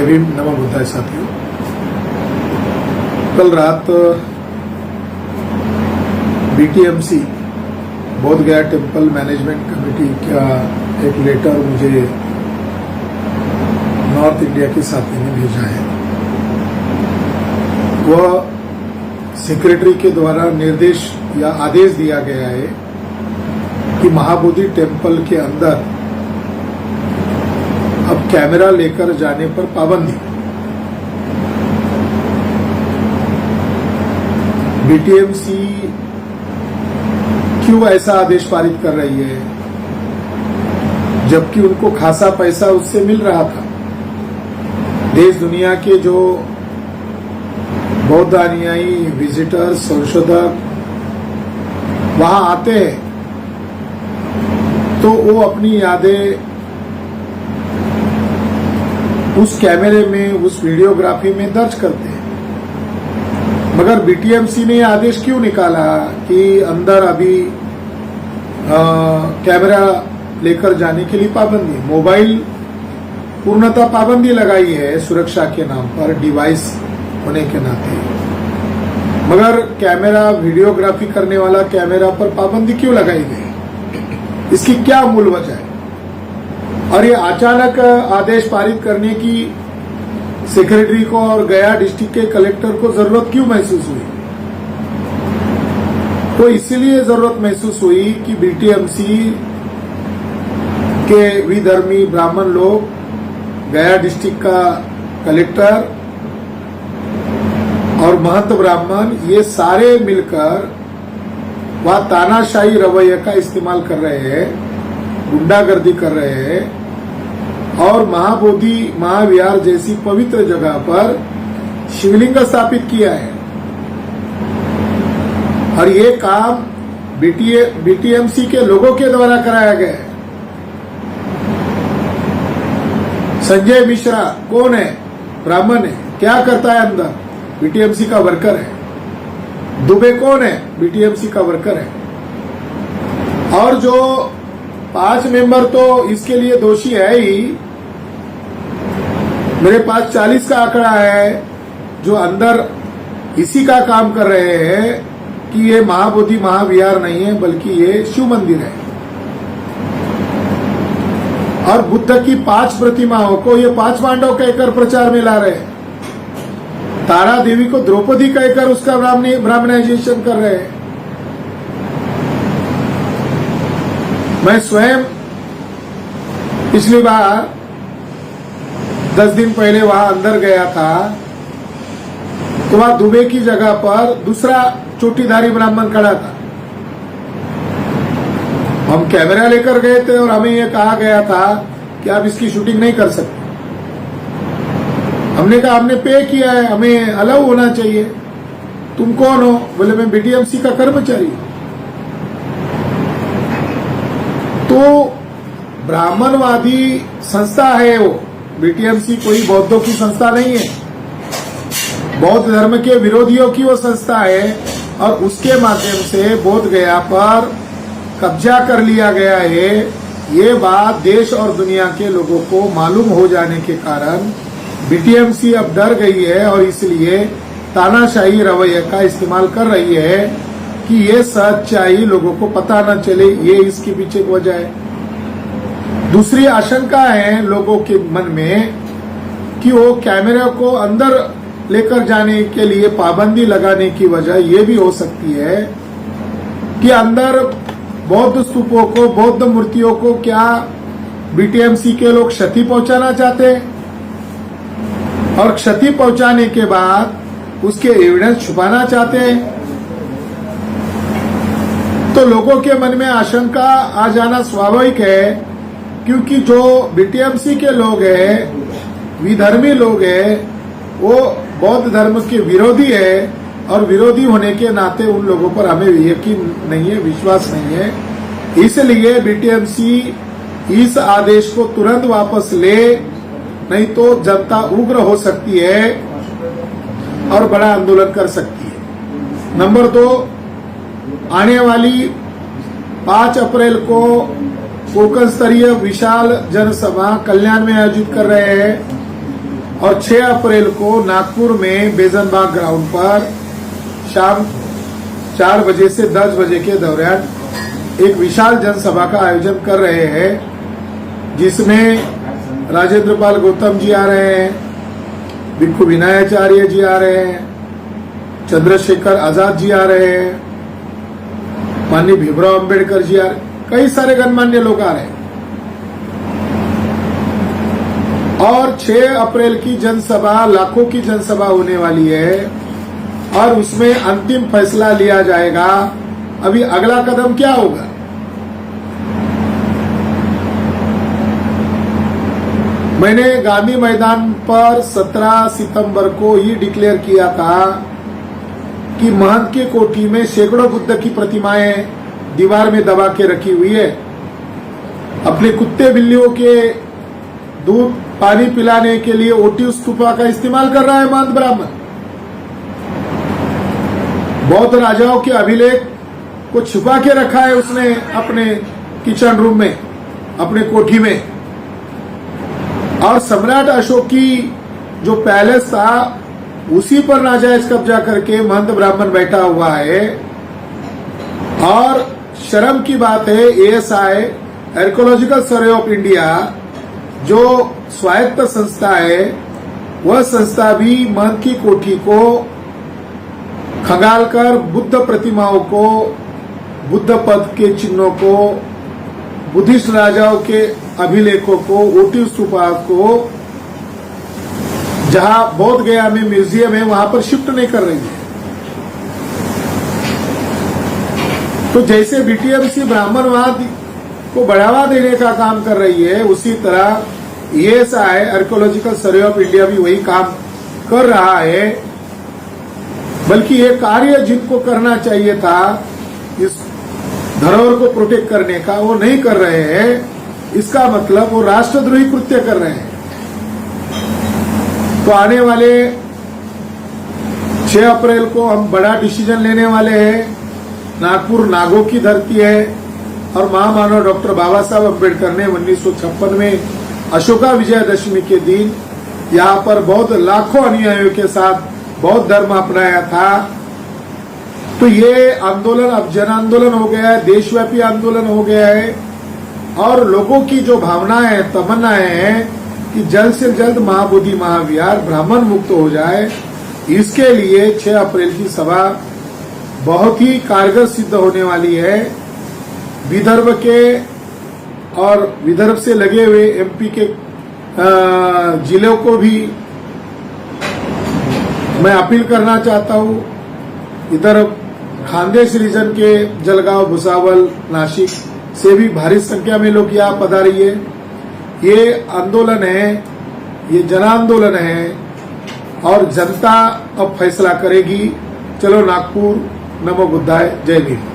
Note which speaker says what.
Speaker 1: जय भीम, नमो बुद्धाय साथियों। कल रात बीटीएमसी बोध गया टेम्पल मैनेजमेंट कमेटी का एक लेटर मुझे नॉर्थ इंडिया के साथी ने भेजा है। वह सेक्रेटरी के द्वारा निर्देश या आदेश दिया गया है कि महाबोधि टेम्पल के अंदर अब कैमरा लेकर जाने पर पाबंदी। बीटीएमसी क्यों ऐसा आदेश पारित कर रही है, जबकि उनको खासा पैसा उससे मिल रहा था। देश दुनिया के जो बौद्ध अनुयायी, विजिटर, संशोधक वहां आते हैं तो वो अपनी यादें उस कैमरे में, उस वीडियोग्राफी में दर्ज करते हैं। मगर बीटीएमसी ने यह आदेश क्यों निकाला कि अंदर अभी कैमरा लेकर जाने के लिए पाबंदी। मोबाइल पूर्णतः पाबंदी लगाई है सुरक्षा के नाम पर, डिवाइस होने के नाते, मगर कैमरा, वीडियोग्राफी करने वाला कैमरा पर पाबंदी क्यों लगाई गई, इसकी क्या मूल वजह है। और ये अचानक आदेश पारित करने की सेक्रेटरी को और गया डिस्ट्रिक्ट के कलेक्टर को जरूरत क्यों महसूस हुई। तो इसलिए जरूरत महसूस हुई कि बीटीएमसी के विधर्मी ब्राह्मण लोग, गया डिस्ट्रिक्ट का कलेक्टर और महंत ब्राह्मण, ये सारे मिलकर वह तानाशाही रवैये का इस्तेमाल कर रहे हैं, गुंडागर्दी कर रहे हैं और महाबोधि महाविहार जैसी पवित्र जगह पर शिवलिंग स्थापित किया है। और ये काम बीटीएमसी के लोगों के द्वारा कराया गया है। संजय मिश्रा कौन है? ब्राह्मण है। क्या करता है अंदर? बीटीएमसी का वर्कर है। दुबे कौन है? बीटीएमसी का वर्कर है। और जो 5 मेंबर तो इसके लिए दोषी है ही। मेरे पास 40 का आंकड़ा है जो अंदर इसी का काम कर रहे हैं कि ये महाबोधि महाविहार नहीं है, बल्कि ये शिव मंदिर है। और बुद्ध की 5 प्रतिमाओं को ये 5 पांडव कहकर प्रचार में ला रहे हैं। तारा देवी को द्रौपदी कहकर उसका ब्राह्मणाइजेशन कर रहे हैं। मैं स्वयं पिछली बार 10 दिन पहले वहां अंदर गया था, तो वहां दुबे की जगह पर दूसरा चोटीधारी ब्राह्मण खड़ा था। हम कैमरा लेकर गए थे और हमें यह कहा गया था कि आप इसकी शूटिंग नहीं कर सकते। हमने कहा हमने पे किया है, हमें अलाउ होना चाहिए। तुम कौन हो? बोले मैं बीटीएमसी का कर्मचारी हूं। तो ब्राह्मणवादी संस्था है वो। बीटीएमसी कोई बौद्धों की संस्था नहीं है, बौद्ध धर्म के विरोधियों की वो संस्था है। और उसके माध्यम से बोध गया पर कब्जा कर लिया गया है। ये बात देश और दुनिया के लोगों को मालूम हो जाने के कारण बीटीएमसी अब डर गई है और इसलिए तानाशाही रवैये का इस्तेमाल कर रही है कि ये सच्चाई लोगों को पता न चले। ये इसके पीछे की वजह है। दूसरी आशंका है लोगों के मन में कि वो कैमरा को अंदर लेकर जाने के लिए पाबंदी लगाने की वजह ये भी हो सकती है कि अंदर बौद्ध स्तूपों को, बौद्ध मूर्तियों को क्या बीटीएमसी के लोग क्षति पहुंचाना चाहते हैं और क्षति पहुंचाने के बाद उसके एविडेंस छुपाना चाहते हैं। तो लोगों के मन में आशंका आ जाना स्वाभाविक है, क्योंकि जो बीटीएमसी के लोग हैं, विधर्मी लोग हैं, वो बौद्ध धर्म के विरोधी है और विरोधी होने के नाते उन लोगों पर हमें यकीन नहीं है, विश्वास नहीं है। इसलिए बीटीएमसी इस आदेश को तुरंत वापस ले, नहीं तो जनता उग्र हो सकती है और बड़ा आंदोलन कर सकती है। नंबर 2, आने वाली 5 अप्रैल को कोकण स्तरीय विशाल जनसभा कल्याण में आयोजित कर रहे हैं। और 6 अप्रैल को नागपुर में बेजनबाग ग्राउंड पर शाम 4 बजे से 10 बजे के दौरान एक विशाल जनसभा का आयोजन कर रहे हैं, जिसमें राजेंद्र पाल गौतम जी आ रहे हैं, भिक्खु विनयाचार्य जी आ रहे हैं, चंद्रशेखर आजाद जी आ रहे हैं, माननीय भीमराव अंबेडकर जी आ रहे हैं, कई सारे गणमान्य लोग आ रहे हैं। और 6 अप्रैल की जनसभा लाखों की जनसभा होने वाली है और उसमें अंतिम फैसला लिया जाएगा। अभी अगला कदम क्या होगा? मैंने गांधी मैदान पर 17 सितंबर को ही डिक्लेयर किया था कि महंत की कोठी में सैकड़ों बुद्ध की प्रतिमाएं दीवार में दबा के रखी हुई है। अपने कुत्ते बिल्लियों के दूध पानी पिलाने के लिए ओटी स्तूपा का इस्तेमाल कर रहा है महंत ब्राह्मण। बौद्ध राजाओं के अभिलेख को छुपा के रखा है उसने अपने किचन रूम में, अपने कोठी में। और सम्राट अशोक की जो पैलेस था उसी पर नाजायज कब्जा करके महंत ब्राह्मण बैठा हुआ है। और शर्म की बात है, ASI archaeological survey of India जो स्वायत्त संस्था है, वह संस्था भी महंत की कोठी को खंगालकर बुद्ध प्रतिमाओं को, बुद्ध पद के चिन्हों को, बुद्धिस्ट राजाओं के अभिलेखों को, ओटी स्तूपा को जहां बोध गया में म्यूजियम है वहां पर शिफ्ट नहीं कर रही है। तो जैसे बीटीएमसी ब्राह्मणवाद को बढ़ावा देने का काम कर रही है, उसी तरह ASI archaeological survey of India भी वही काम कर रहा है। बल्कि ये कार्य जिनको करना चाहिए था इस धरोहर को प्रोटेक्ट करने का, वो नहीं कर रहे हैं। इसका मतलब वो राष्ट्रद्रोही कृत्य कर रहे हैं। तो आने वाले 6 अप्रैल को हम बड़ा डिसीजन लेने वाले हैं। नागपुर नागों की धरती है और महामानव डॉक्टर बाबा साहब अम्बेडकर ने 1956 में अशोका विजयदशमी के दिन यहाँ पर बहुत लाखों अनुयायियों के साथ बौद्ध धर्म अपनाया था। तो ये आंदोलन अब जन आंदोलन हो गया है, देशव्यापी आंदोलन हो गया है। और लोगों की जो भावनाएं, तमन्नाएं हैं कि जल्द से जल्द महाबोधि महाविहार ब्राह्मण मुक्त हो जाए, इसके लिए 6 अप्रैल की सभा बहुत ही कारगर सिद्ध होने वाली है। विदर्भ के और विदर्भ से लगे हुए एमपी के जिलों को भी मैं अपील करना चाहता हूं। इधर खानदेश रीजन के जलगांव, भुसावल, नासिक से भी भारी संख्या में लोग यहाँ पधारिए। ये आंदोलन है, ये जन आंदोलन है और जनता अब फैसला करेगी। चलो नागपुर, नमो बुद्धाय, जय भीम।